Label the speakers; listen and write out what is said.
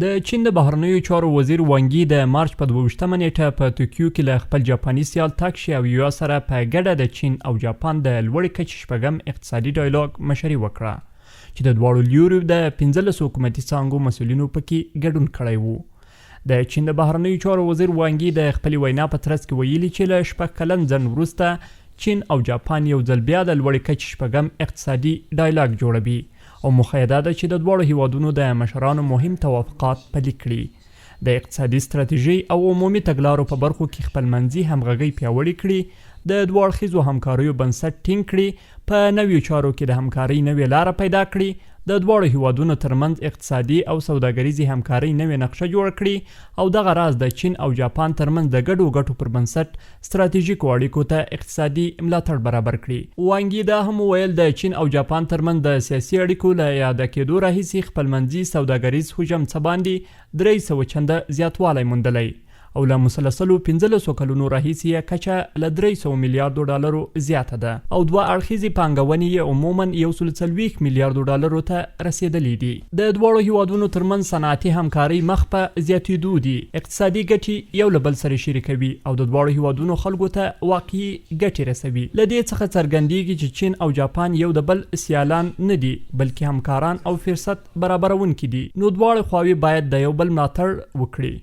Speaker 1: د چین د بهرنیو چارو وزیر وانګي د مارچ په 22مه نیټه په توکیو کې له خپل جاپاني سیال تاکشي او یو سره په ګډه د چین او جاپان د لوړې کچې شپږم اقتصادي ډیالوګ مشري وکړه چې د دواړو لیورو د 15 حکومتي څانګو مسؤلینو پکې ګډون کړی وو. د چین د بهرنیو چارو وزیر وانګي د خپل وینا په ترڅ کې ویلي چې له شپږ کلن ځنډ وروسته چین او جاپان یو ځل بیا د لوړې کچې شپږم اقتصادي ډیالوګ جوړوي او مخیده ده چې د دواړو هیوادونو د مشرانو مهم توافقات پلي کړي، د اقتصادي ستراتیژي او عمومي تګلارو په برخو کې خپلمنځي همغږي پیاوړې کړي، د دوه اړخیزو همکاریو بنسټ ټینګ کړي، په نویو چارو کې د همکارۍ نوې لاره پیدا کړي، د دواړو هیوادونو ترمنځ اقتصادي او سوداګریزي همکارۍ نوې نقشه جوړ کړي او دغه راز د چین او جاپان ترمنځ د ګډو ګټو پر بنسټ ستراتیژیکو اړیکو ته اقتصادي ملاتړ برابر کړي. وانګي دا هم ویل د چین او جاپان ترمنځ د سیاسي اړیکو له یاده کېدو راهیسې خپلمنځي سوداګریز حجم څه باندې 300 چنده زیاتوالی موندلی او له مسلسلو 15 کلونو راهیسې یې کچه له 300 میلیاردو ډالرو زیاته ده او دوه اړخیزې پانګونې یې عموماً 140 میلیاردو ډالرو ته رسیدلې دي. د دواړو هیوادونو ترمنځ صنعتي همکارۍ مخ په زیاتېدو دي، اقتصادي ګټې یو له بل سره شریکوي او د دواړو هیوادونو خلکو ته واقعي ګټې رسوي. له دې څخه څرګندېږي چې چین او جاپان یو د بل سیالان نه دي بلکې همکاران او فرصت برابرونکي دي، نو دواړه خواوې باید د یو بل ملاتړ وکړي.